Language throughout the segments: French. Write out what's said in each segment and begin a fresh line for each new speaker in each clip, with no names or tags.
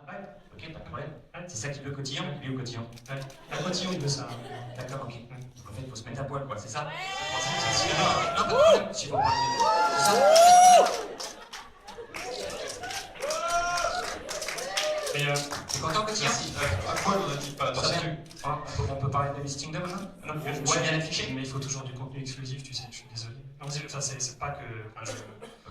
Ouais, ok, pas de problème. Ouais, c'est ça qui veut cotillon, lui au cotillon. Ouais, un cotillon, il veut ça. D'accord, ok. Donc en fait, il faut se mettre à poil, quoi, c'est ça? Ouais. Non, pas de problème, si vous parlez. C'est ça? Et t'es content, cotillon?
À poil, on a dit pas.
Très bien. On peut parler de Babysitting 2 maintenant? Non, je me suis bien affiché.
Mais il faut toujours du contenu exclusif, tu sais, je suis désolé. Non, c'est pas que. Enfin,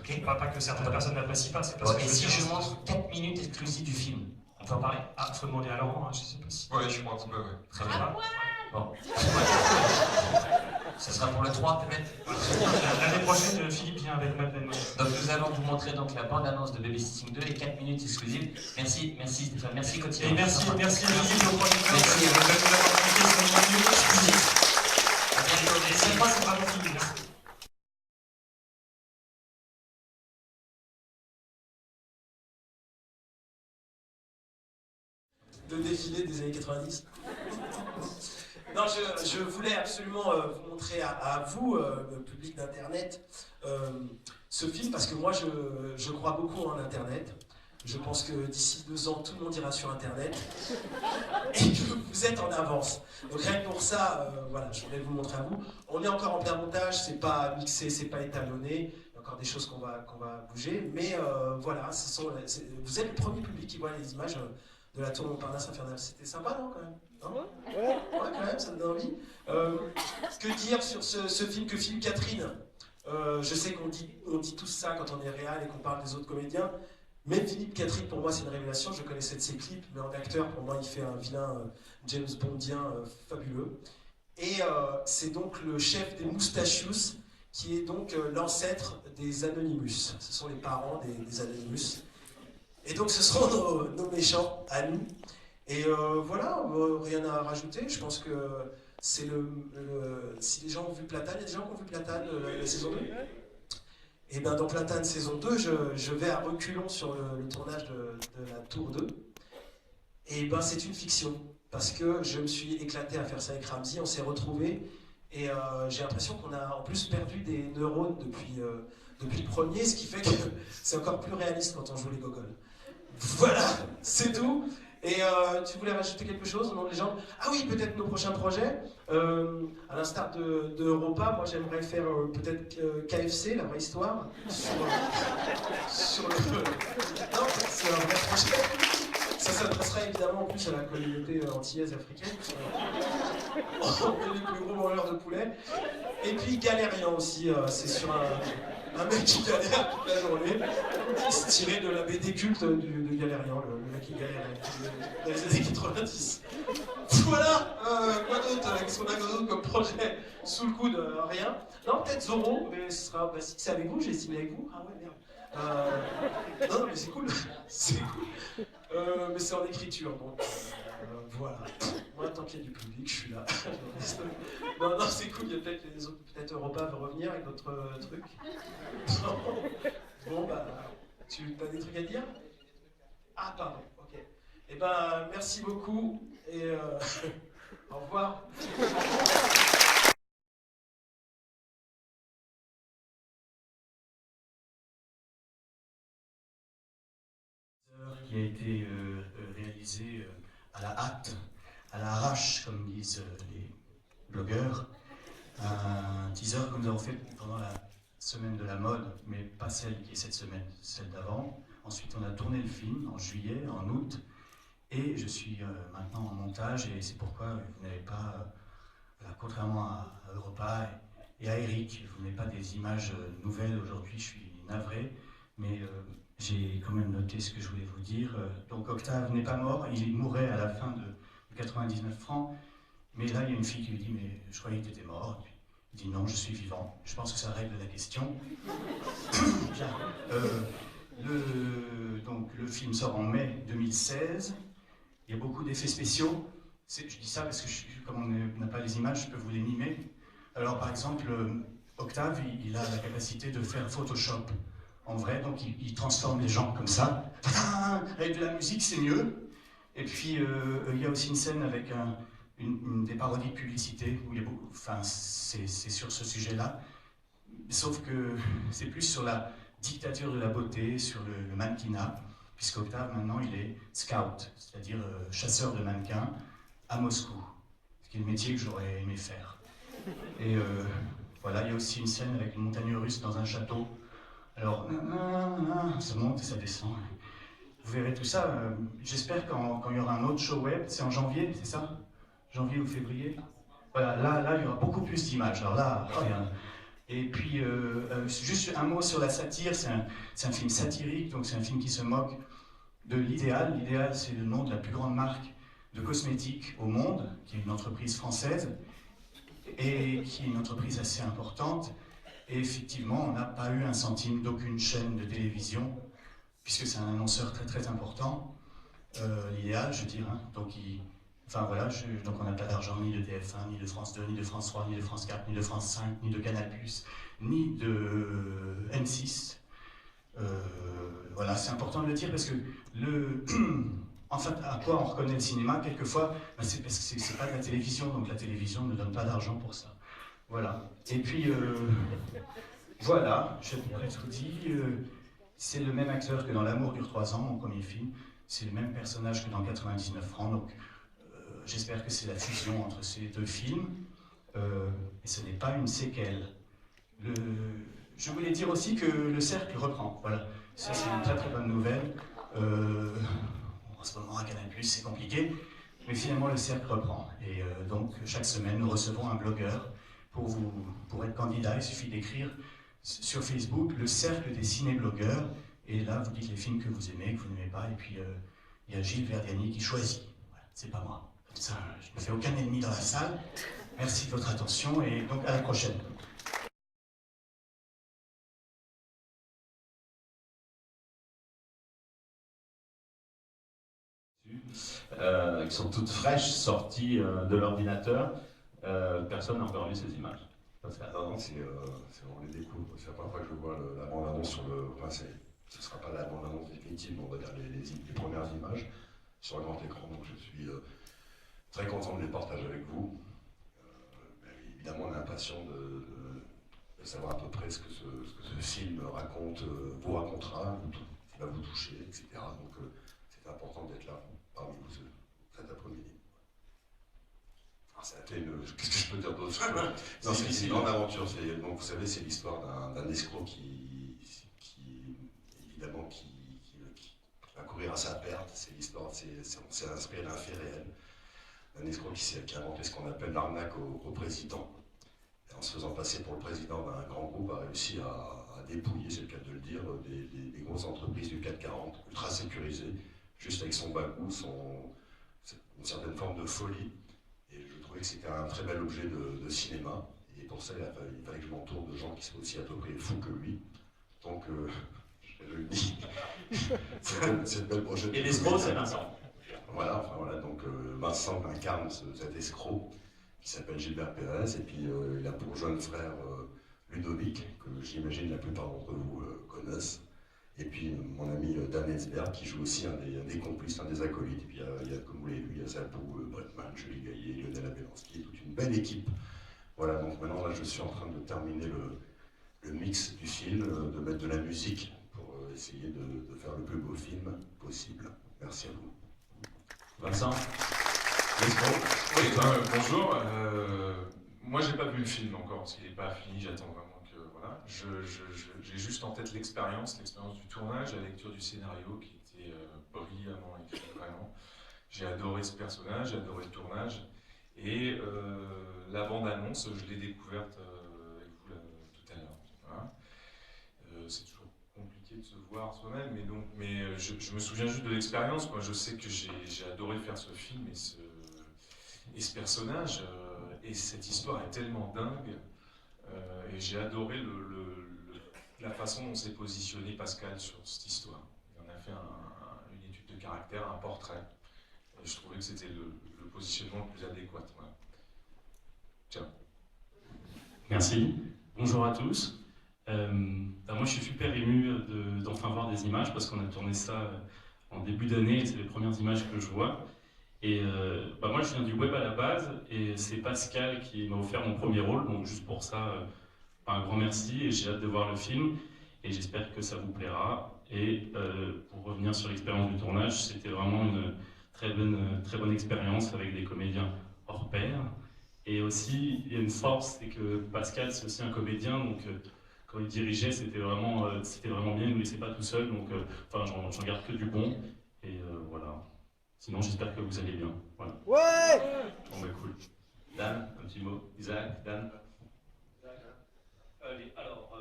Ok.
pas que certaines personnes n'apprécient pas, c'est parce
Bon,
que
et si je
dire,
montre 4 minutes exclusives du film, on peut en parler?
Ah, faut demander à Laurent, hein, je sais pas si.
Ouais, je crois qu'on peut, ouais.
Très bien.
Ouais.
Bon. Ce sera pour le 3 peut-être?
L'année prochaine, Philippe vient avec Madeleine.
Donc nous allons vous montrer donc la bande-annonce de Babysitting 2 et 4 minutes exclusives. Merci Stéphane, merci Cotillon.
Et merci Olivier au producteur
Merci
de
à vous.
nous avoir confié ce contenu exclusif.
À bientôt.
Et cette fois, c'est pas mon film. Hein.
Le défilé des années 90. Non, je voulais absolument vous montrer à vous, le public d'Internet, ce film parce que moi je crois beaucoup en Internet. Je pense que d'ici 2 ans, tout le monde ira sur Internet et que vous êtes en avance. Donc rien que pour ça, voilà, je voulais vous montrer à vous. On est encore en plein montage, c'est pas mixé, c'est pas étalonné. Il y a encore des choses qu'on va bouger, mais voilà, vous êtes le premier public qui voit les images de la tour Montparnasse infernale. C'était sympa, non, quand même? Non? Ouais, quand même, ça me donne envie. Que dire sur ce film que filme Catherine? Je sais qu'on dit tous ça quand on est réal et qu'on parle des autres comédiens. Mais Philippe Catherine, pour moi, c'est une révélation. Je connaissais de ses clips, mais en acteur, pour moi, il fait un vilain James Bondien fabuleux. Et c'est donc le chef des Moustachius, qui est donc l'ancêtre des Anonymous. Ce sont les parents des Anonymous. Et donc, ce seront nos méchants à nous. Et voilà, rien à rajouter. Je pense que c'est si les gens ont vu Platane, il y a des gens qui ont vu Platane la saison 2. Et bien dans Platane saison 2, je vais à reculons sur le tournage de la Tour 2. Et ben c'est une fiction, parce que je me suis éclaté à faire ça avec Ramsey, on s'est retrouvés, et j'ai l'impression qu'on a en plus perdu des neurones depuis le premier, ce qui fait que c'est encore plus réaliste quand on joue les gogoles. Voilà, c'est tout. Et tu voulais rajouter quelque chose au nom des gens? Ah oui, peut-être nos prochains projets. À l'instar de Europa, moi j'aimerais faire peut-être KFC, la vraie histoire, sur le... Non, c'est un vrai projet. Ça s'adresserait évidemment en plus à la communauté antillaise africaine. On est les plus gros mangeurs de poulet. Et puis Galérian aussi, c'est sur un mec qui galère toute la journée. C'est tiré de la BD culte de Galérian, le mec qui galère dans les années 90. Voilà, quoi d'autre? Qu'est-ce qu'on a d'autre comme projet sous le coude? Rien. Non, peut-être Zorro, mais ce sera, si c'est avec vous, j'ai estimé avec vous. Ah ouais, merde. Non, mais c'est cool. C'est cool. Mais c'est en écriture, donc voilà. Moi, tant qu'il y a du public, je suis là. Non, c'est cool, il y a peut-être les autres, peut-être Europa va revenir avec d'autres trucs. Non. Bon, bah, tu as des trucs à dire? Ah, pardon, ok. Eh ben, merci beaucoup et au revoir.
Qui a été réalisé à la hâte, à l'arrache, comme disent les blogueurs. Un teaser que nous avons fait pendant la semaine de la mode, mais pas celle qui est cette semaine, celle d'avant. Ensuite, on a tourné le film en juillet, en août, et je suis maintenant en montage, et c'est pourquoi vous n'avez pas, contrairement à Europa et à Eric, vous n'avez pas des images nouvelles aujourd'hui, je suis navré, mais j'ai quand même noté ce que je voulais vous dire. Donc Octave n'est pas mort, il mourrait à la fin de 99 francs, mais là il y a une fille qui lui dit « mais je croyais que tu étais mort ». Il dit « non, je suis vivant ». Je pense que ça règle la question. Bien. Donc le film sort en mai 2016, il y a beaucoup d'effets spéciaux. Je dis ça parce que comme on n'a pas les images, je peux vous les mimer. Alors par exemple, Octave, il a la capacité de faire Photoshop en vrai, donc il transforme les gens comme ça. Avec de la musique, c'est mieux. Et puis, il y a aussi une scène avec des parodies de publicité, où il y a beaucoup, enfin, c'est sur ce sujet-là. Sauf que c'est plus sur la dictature de la beauté, sur le mannequinat. puisqu'Octave maintenant il est scout, c'est-à-dire chasseur de mannequins à Moscou, ce qui est le métier que j'aurais aimé faire. Et voilà, il y a aussi une scène avec une montagne russe dans un château. Alors, ça monte et ça descend. Vous verrez tout ça. J'espère quand il y aura un autre show web, c'est en janvier, c'est ça? Janvier ou février? Voilà, là, il y aura beaucoup plus d'images. Alors là, rien. Et puis, juste un mot sur la satire. C'est un film satirique, donc c'est un film qui se moque de l'Idéal. L'Idéal, c'est le nom de la plus grande marque de cosmétiques au monde, qui est une entreprise française, et qui est une entreprise assez importante. Et effectivement, on n'a pas eu un centime d'aucune chaîne de télévision, puisque c'est un annonceur très très important, l'Idéal, je dirais. Hein. Donc, enfin voilà, donc on n'a pas d'argent ni de TF1, ni de France 2, ni de France 3, ni de France 4, ni de France 5, ni de Canal+, ni de M6. Voilà, c'est important de le dire parce que en fait, à quoi on reconnaît le cinéma, quelquefois, ben c'est parce que c'est pas de la télévision, donc la télévision ne donne pas d'argent pour ça. Voilà. Et puis, voilà, j'ai à peu près tout dit. C'est le même acteur que dans L'amour dure 3 ans, mon premier film. C'est le même personnage que dans 99 francs. Donc, j'espère que c'est la fusion entre ces deux films. Et ce n'est pas une séquelle. Je voulais dire aussi que le cercle reprend. Voilà. Ça, c'est une très très bonne nouvelle. En ce moment, à Canal+, c'est compliqué. Mais finalement, le cercle reprend. Et donc, chaque semaine, nous recevons un blogueur. Pour être candidat, il suffit d'écrire sur Facebook le cercle des ciné-blogueurs. Et là, vous dites les films que vous aimez, que vous n'aimez pas. Et puis, il y a Gilles Verdiani qui choisit. Voilà, c'est pas moi. Comme ça, je ne me fais aucun ennemi dans la salle. Merci de votre attention et donc à la prochaine.
Qui sont toutes fraîches, sorties de l'ordinateur. Personne n'a encore vu ces images.
Non, on les découvre. C'est la première fois que je vois la bande-annonce sur le. Enfin, ce ne sera pas la bande-annonce définitive, mais on va dire les premières images sur le grand écran. Donc je suis très content de les partager avec vous. Évidemment, on est impatient de savoir à peu près ce que ce film raconte, vous racontera, qui va vous toucher, etc. Donc c'est important d'être là parmi vous cet après-midi. Qu'est-ce que je peux dire d'autre? C'est une grande aventure. Donc, vous savez, c'est l'histoire d'un escroc qui évidemment, va courir à sa perte. C'est l'histoire, on s'est inspiré d'un fait réel. Un escroc qui a inventé ce qu'on appelle l'arnaque au président. Et en se faisant passer pour le président d'un grand groupe, a réussi à dépouiller, c'est le cas de le dire, des grosses entreprises du CAC 40, ultra sécurisées, juste avec son bagou, une certaine forme de folie. Et je trouvais que c'était un très bel objet de cinéma. Et pour ça, il fallait que je m'entoure de gens qui soient aussi à peu près fous que lui. Donc, je le dis, c'est une belle projet.
Et l'escroc, c'est Vincent.
Voilà, donc Vincent incarne cet escroc qui s'appelle Gilbert Pérez. Et puis, il a pour jeune frère Ludovic, que j'imagine la plupart d'entre vous connaissent. Et puis mon ami Dan Hesberg qui joue aussi un des complices, un des acolytes. Et puis il y a, comme vous l'avez vu, il y a Zappo, Bretman, Julie Gaillet, Lionel Abelanski, toute une belle équipe. Voilà, donc maintenant là je suis en train de terminer le mix du film, de mettre de la musique pour essayer de faire le plus beau film possible. Merci à vous.
Vincent,
Oui, bonjour. Moi j'ai pas vu le film encore parce qu'il n'est pas fini, j'attends vraiment. Voilà. J'ai juste en tête l'expérience du tournage, la lecture du scénario qui était brillamment écrit, vraiment. J'ai adoré ce personnage, j'ai adoré le tournage. Et la bande-annonce, je l'ai découverte avec vous tout à l'heure. Voilà. C'est toujours compliqué de se voir soi-même, mais je me souviens juste de l'expérience. Je sais que j'ai adoré faire ce film et ce personnage, et cette histoire est tellement dingue. Et j'ai adoré la façon dont s'est positionné Pascal sur cette histoire. Il en a fait une étude de caractère, un portrait. Et je trouvais que c'était le positionnement le plus adéquat. Voilà. Ciao.
Merci. Bonjour à tous. Moi, je suis super ému d'enfin voir des images parce qu'on a tourné ça en début d'année et c'est les premières images que je vois. Et moi, je viens du web à la base et c'est Pascal qui m'a offert mon premier rôle. Donc, juste pour ça, un grand merci et j'ai hâte de voir le film et j'espère que ça vous plaira. Et pour revenir sur l'expérience du tournage, c'était vraiment une très bonne expérience avec des comédiens hors pair. Et aussi, il y a une force, c'est que Pascal, c'est aussi un comédien, donc quand il dirigeait, c'était vraiment bien, il ne nous laissait pas tout seul, donc j'en garde que du bon. Et voilà. Sinon, j'espère que vous allez bien. Voilà.
Ouais!
Bon, bah cool.
Dan, un petit mot. Isaac, Dan.
Allez, alors,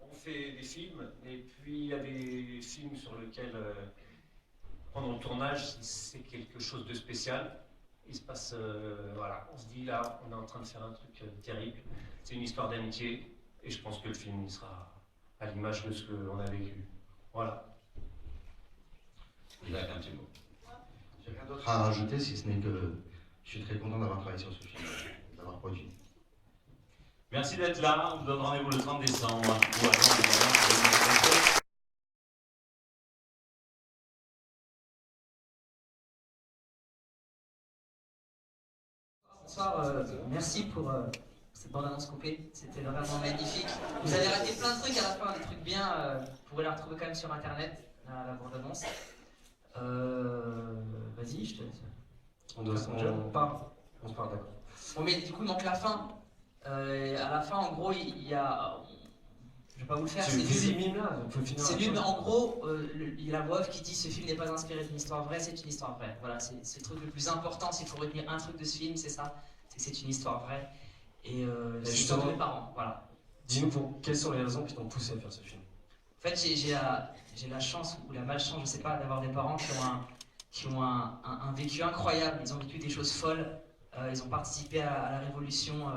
on fait des films, et puis il y a des films sur lesquels, pendant le tournage, c'est quelque chose de spécial. Il se passe, voilà, on se dit là, on est en train de faire un truc terrible. C'est une histoire d'amitié, et je pense que le film il sera à l'image de ce qu'on a vécu. Voilà.
Isaac, un petit mot.
J'ai rien d'autre à rajouter, si ce n'est que je suis très content d'avoir travaillé sur ce film, d'avoir produit.
Merci d'être là. On vous donne rendez-vous le 30 décembre.
Bonsoir, merci pour cette bande-annonce coupée, c'était vraiment magnifique. Vous avez raté plein de trucs à la fin, des trucs bien, vous pourrez la retrouver quand même sur internet, la bande-annonce. Vas-y, je te laisse.
On se parle, d'accord.
Bon, mais du coup, il manque la fin. À la fin, en gros, il y a. Je vais pas vous le faire, c'est nul. C'est nul, mais en gros, il y a la voix off qui dit ce film n'est pas inspiré d'une histoire vraie, c'est une histoire vraie. Voilà, c'est le truc le plus important, s'il faut retenir un truc de ce film, c'est ça, c'est que c'est une histoire vraie. Et c'est justement mes parents, voilà.
Dis-nous quelles sont les raisons qui t'ont poussé à faire ce film.
En fait, j'ai la chance ou la malchance, je sais pas, d'avoir des parents qui ont un vécu incroyable. Ils ont vécu des choses folles. Ils ont participé à la révolution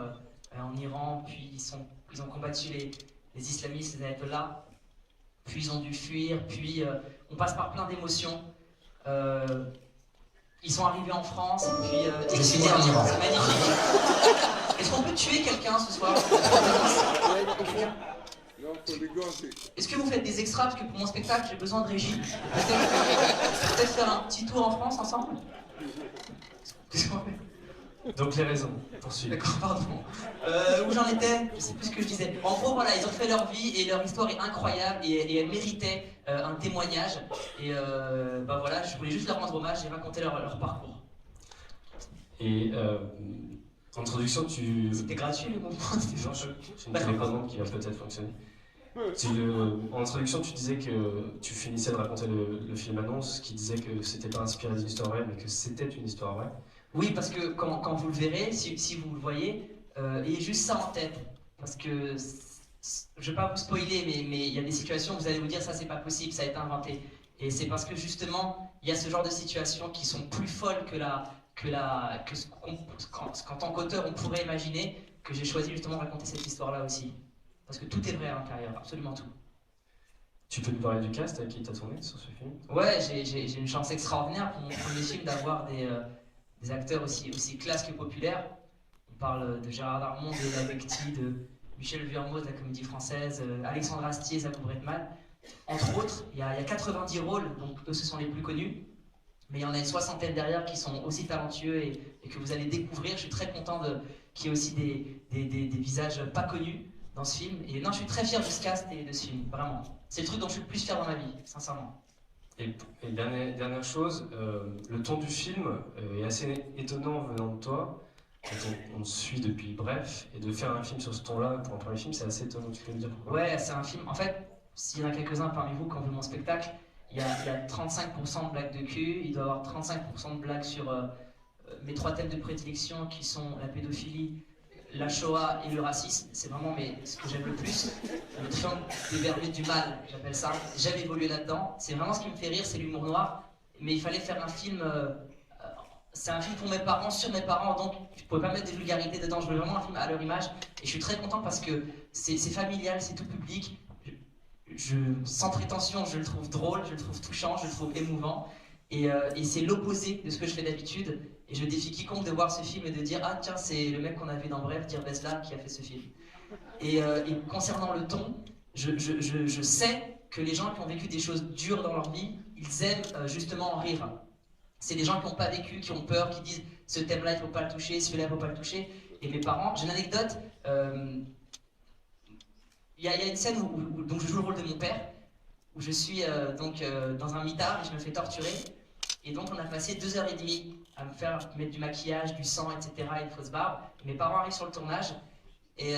en Iran, puis ils ont combattu les islamistes, les ayatollahs, puis ils ont dû fuir, puis on passe par plein d'émotions. Ils sont arrivés en France, et puis... c'est magnifique. Est-ce qu'on peut tuer quelqu'un ce soir? Est-ce que vous faites des extras? Parce que pour mon spectacle, j'ai besoin de régie. Peut-être faire un petit tour en France ensemble? Qu'est-ce qu'on fait?
Donc les raisons, poursuivre.
D'accord, pardon. Où j'en étais? Je sais plus ce que je disais. En gros, voilà, ils ont fait leur vie et leur histoire est incroyable et elle méritait un témoignage. Et bah voilà, je voulais juste leur rendre hommage et raconter leur parcours.
Et en introduction,
C'était gratuit le mouvement?
C'est une télécommande qui va peut-être fonctionner. En introduction, tu disais que tu finissais de raconter le film annonce, qui disait que c'était pas inspiré d'une histoire vraie, mais que c'était une histoire vraie.
Oui, parce que quand vous le verrez, si vous le voyez, ayez juste ça en tête. Parce que, je vais pas vous spoiler, mais il y a des situations où vous allez vous dire ça c'est pas possible, ça a été inventé. Et c'est parce que justement, il y a ce genre de situations qui sont plus folles que ce qu'en tant qu'auteur on pourrait imaginer, que j'ai choisi justement de raconter cette histoire-là aussi. Parce que tout est vrai à l'intérieur, absolument tout.
Tu peux nous parler du cast avec qui tu as tourné sur ce film?
Ouais, j'ai une chance extraordinaire pour mon premier film d'avoir des acteurs aussi classe que populaires. On parle de Gérard Darmon, de La Becti, de Michel Vuillermoz de la Comédie Française, Alexandre Astier, Zabou Bretman. Entre autres, il y a 90 rôles, donc eux ce sont les plus connus. Mais il y en a une soixantaine derrière qui sont aussi talentueux et que vous allez découvrir. Je suis très content qu'il y ait aussi des visages pas connus dans ce film. Et non, je suis très fier de ce cast et de ce film, vraiment. C'est le truc dont je suis le plus fier dans ma vie, sincèrement.
Et dernière chose, le ton du film est assez étonnant venant de toi. On te suit depuis Bref, et de faire un film sur ce ton-là pour un premier film, c'est assez étonnant. Tu peux me dire pourquoi?
Ouais, c'est un film. En fait, s'il y en a quelques-uns parmi vous qui ont vu mon spectacle, il y a 35% de blagues de cul, il doit y avoir 35% de blagues sur mes 3 thèmes de prédilection qui sont la pédophilie, la Shoah et le racisme. C'est vraiment ce que j'aime le plus. Le triangle des Bermudes du mal, j'appelle ça. J'aime évoluer là-dedans. C'est vraiment ce qui me fait rire, c'est l'humour noir. Mais il fallait faire un film... c'est un film pour mes parents, sur mes parents, donc je ne pouvais pas mettre des vulgarités dedans. Je voulais vraiment un film à leur image. Et je suis très content parce que c'est familial, c'est tout public. Sans prétention, je le trouve drôle, je le trouve touchant, je le trouve émouvant. Et c'est l'opposé de ce que je fais d'habitude. Et je défie quiconque de voir ce film et de dire « Ah tiens, c'est le mec qu'on a vu dans Bref, Dear Besla, qui a fait ce film. » Et concernant le ton, je sais que les gens qui ont vécu des choses dures dans leur vie, ils aiment justement en rire. C'est des gens qui n'ont pas vécu, qui ont peur, qui disent « Ce thème-là, il ne faut pas le toucher, celui-là, il ne faut pas le toucher. » Et mes parents, j'ai une anecdote, il y a une scène où donc je joue le rôle de mon père. où je suis dans un mitard et je me fais torturer. Et donc on a passé 2h30 à me faire mettre du maquillage, du sang, etc. et une fausse barbe. Mes parents arrivent sur le tournage et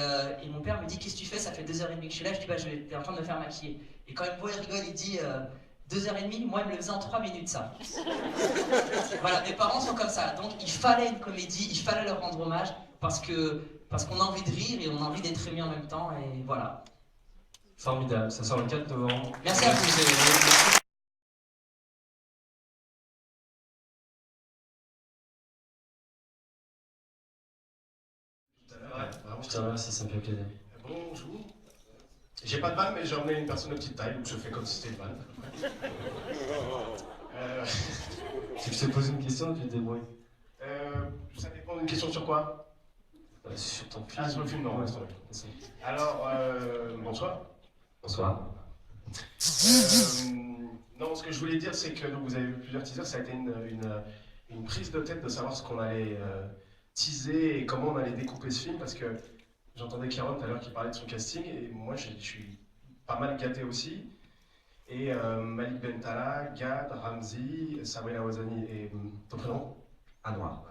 mon père me dit qu'est-ce que tu fais, ça fait 2h30 que je suis là. Je dis bah j'étais en train de me faire maquiller. Et quand il me voit, il rigole, il dit 2h30, moi il me le faisait en 3 minutes ça. Voilà, mes parents sont comme ça. Donc il fallait une comédie, il fallait leur rendre hommage parce qu'on a envie de rire et on a envie d'être aimé en même temps et voilà.
Formidable, ça sort le 4 novembre.
Merci à vous.
Je te remercie, ça me fait plaisir.
Bonjour. J'ai pas de vanne, mais j'ai emmené une personne de petite taille, donc je fais comme si c'était une vanne.
Si je te pose une question, tu te débrouilles.
Ça dépend d'une question sur quoi?
Sur ton film.
Ah, sur le film, non, reste. Alors, bonsoir.
Bonsoir.
Non, ce que je voulais dire, c'est que donc, vous avez vu plusieurs teasers, ça a été une prise de tête de savoir ce qu'on allait teaser et comment on allait découper ce film, parce que j'entendais Kéron tout à l'heure qui parlait de son casting, et moi je suis pas mal gâté aussi. Et Malik Bentala, Gad, Ramzi, Sabrina Ouazani et ton prénom?
Anwar.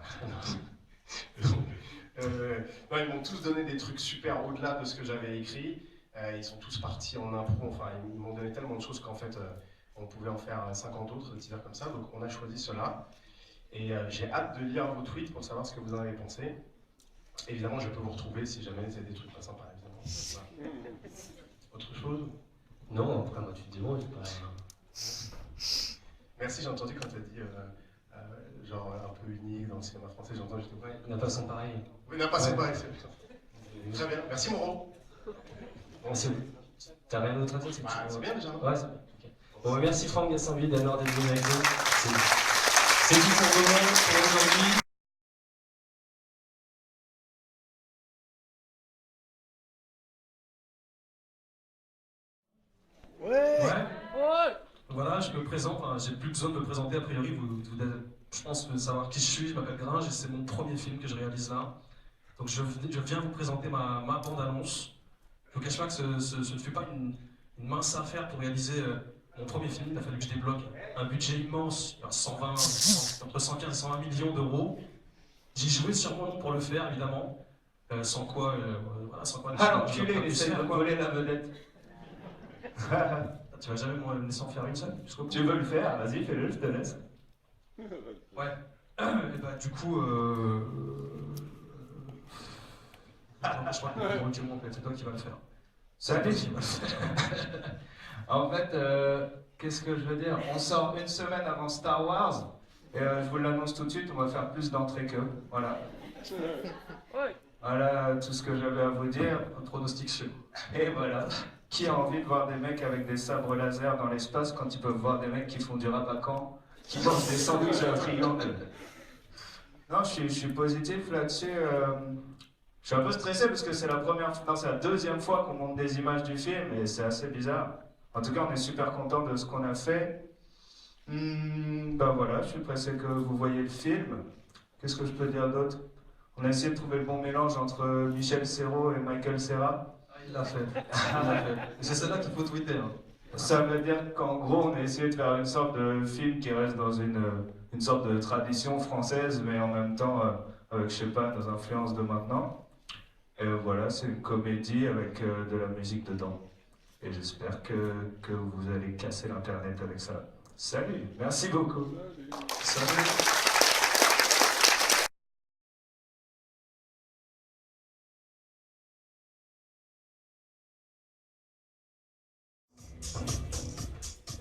Non, ils m'ont tous donné des trucs super au-delà de ce que j'avais écrit. Ils sont tous partis en impro, enfin ils m'ont donné tellement de choses qu'en fait on pouvait en faire 50 autres de teasers comme ça, donc on a choisi cela. Et j'ai hâte de lire vos tweets pour savoir ce que vous en avez pensé. Évidemment, je peux vous retrouver si jamais c'est des trucs pas sympas, évidemment. Voilà. Autre chose?
Non, après moi tu te débrouilles.
Merci, j'ai entendu quand tu as dit genre un peu unique dans le cinéma français, j'ai entendu, j'étais pas...
On n'a pas son pareil.
Oui, on n'a pas son pareil, c'est très bien. Merci Moreau.
Merci. T'as rien d'autre à dire?
C'est bien déjà, non?
Ouais, c'est bien. Okay. Bon, merci Franck Gassenville d'abord d'être venu avec nous. C'est tout pour aujourd'hui.
Ouais. Voilà, je me présente, hein, j'ai plus besoin de me présenter a priori, vous je pense savoir qui je suis, je m'appelle Gringe et c'est mon premier film que je réalise là. Donc je viens vous présenter ma bande-annonce. Je ne vous cache pas que ce ne fut pas une mince affaire pour réaliser mon premier film, il a fallu que je débloque un budget immense, entre 115 et 120 millions d'euros. J'ai joué sur mon nom pour le faire évidemment, sans quoi... voilà, sans quoi
ah l'enculé, il essaie de voler la vedette.
Tu vas jamais me laisser en faire une seule jusqu'au bout.
Tu veux le faire? Vas-y, fais-le, je te laisse.
Ouais. Et bah du coup... Attends, je crois que c'est toi qui vas le faire.
Salut.
Qui va le faire.
En fait, qu'est-ce que je veux dire? On sort une semaine avant Star Wars, et je vous l'annonce tout de suite, on va faire plus d'entrées qu'eux. Voilà. Voilà tout ce que j'avais à vous dire.
Un pronostic sûr.
Et voilà. Qui a envie de voir des mecs avec des sabres laser dans l'espace quand ils peuvent voir des mecs qui font du rap à Caen, qui mangent des sandwichs à un triangle? Non, je suis positif là-dessus. Je suis un peu stressé parce que c'est la deuxième fois qu'on monte des images du film et c'est assez bizarre. En tout cas, on est super content de ce qu'on a fait. Ben voilà, je suis pressé que vous voyez le film. Qu'est-ce que je peux dire d'autre? On a essayé de trouver le bon mélange entre Michel Serrault et Michael Cera.
Il l'a fait. C'est celle-là qu'il faut tweeter. Hein.
Ça veut dire qu'en gros, on a essayé de faire une sorte de film qui reste dans une sorte de tradition française, mais en même temps, avec, je sais pas, nos influences de maintenant. Et voilà, c'est une comédie avec de la musique dedans. Et j'espère que vous allez casser l'internet avec ça. Salut, merci beaucoup. Salut.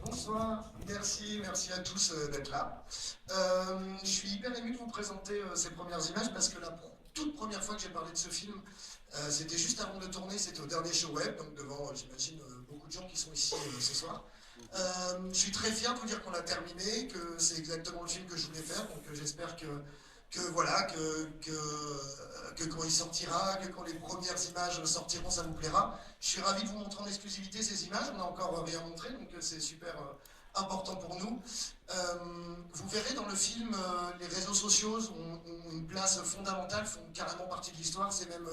Bonsoir, merci à tous d'être là. Je suis hyper ému de vous présenter ces premières images parce que la toute première fois que j'ai parlé de ce film, c'était juste avant de tourner, c'était au dernier show web, donc devant, j'imagine, beaucoup de gens qui sont ici ce soir. Je suis très fier de vous dire qu'on a terminé, que c'est exactement le film que je voulais faire, donc j'espère que quand il sortira, que quand les premières images sortiront, ça vous plaira. Je suis ravi de vous montrer en exclusivité ces images, on n'a encore rien montré, donc c'est super important pour nous. Vous verrez dans le film, les réseaux sociaux ont une place fondamentale, font carrément partie de l'histoire. C'est même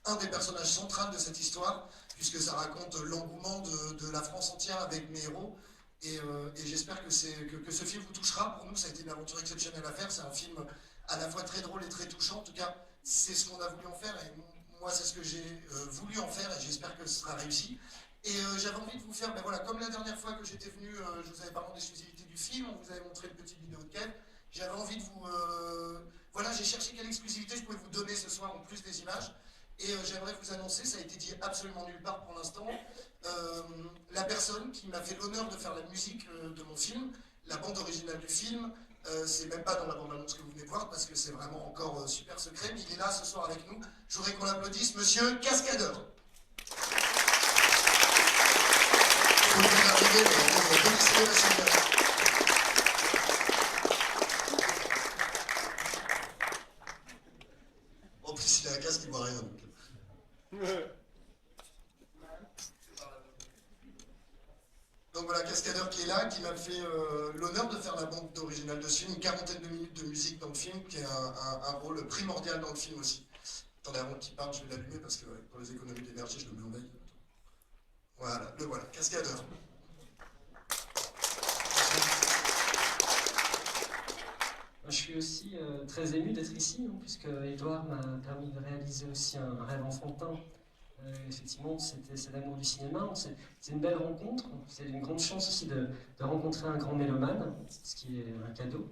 un des personnages centraux de cette histoire, puisque ça raconte l'engouement de la France entière avec mes héros. Et j'espère que ce film vous touchera. Pour nous, ça a été une aventure exceptionnelle à faire. C'est un film à la fois très drôle et très touchant. En tout cas, c'est ce qu'on a voulu en faire. Et moi, c'est ce que j'ai voulu en faire. Et j'espère que ce sera réussi. Et j'avais envie de vous faire, ben voilà, comme la dernière fois que j'étais venu, je vous avais parlé de l'exclusivité du film, on vous avait montré une petite vidéo de Kev. J'avais envie de vous... voilà, j'ai cherché quelle exclusivité je pouvais vous donner ce soir en plus des images. Et j'aimerais vous annoncer, ça a été dit absolument nulle part pour l'instant, la personne qui m'a fait l'honneur de faire la musique de mon film, la bande originale du film, c'est même pas dans la bande-annonce que vous venez voir parce que c'est vraiment encore super secret, mais il est là ce soir avec nous. Je voudrais qu'on l'applaudisse, Monsieur Cascadeur. Vous pouvez arriver, mais vous connaissez la chaîne. En plus, il a un casque, il voit rien. Donc voilà, Cascadeur qui est là, qui m'a fait l'honneur de faire la bande originale de ce film, une quarantaine de minutes de musique dans le film, qui est un rôle primordial dans le film aussi. Attendez, avant qu'il parte, je vais l'allumer parce que pour les économies d'énergie, je le mets en veille. Voilà, le voilà, Cascadeur.
Je suis aussi très ému d'être ici, hein, puisque Edouard m'a permis de réaliser aussi un rêve enfantin. Effectivement, c'est l'amour du cinéma. C'est une belle rencontre. C'est une grande chance aussi de rencontrer un grand mélomane, ce qui est un cadeau.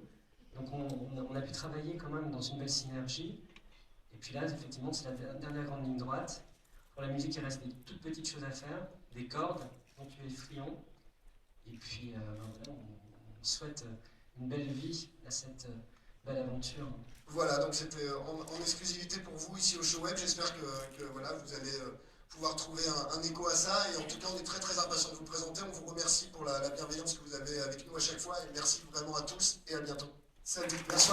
Donc on a pu travailler quand même dans une belle synergie. Et puis là, effectivement, c'est la dernière grande ligne droite. Pour la musique, il reste des toutes petites choses à faire, des cordes dont tu es friand. Et puis voilà, on souhaite une belle vie à cette belle aventure.
Voilà, donc c'était en exclusivité pour vous ici au Show Web. J'espère que voilà, vous allez pouvoir trouver un écho à ça. Et en tout cas, on est très très impatients de vous présenter. On vous remercie pour la bienveillance que vous avez avec nous à chaque fois. Et merci vraiment à tous et à bientôt. Salut, merci.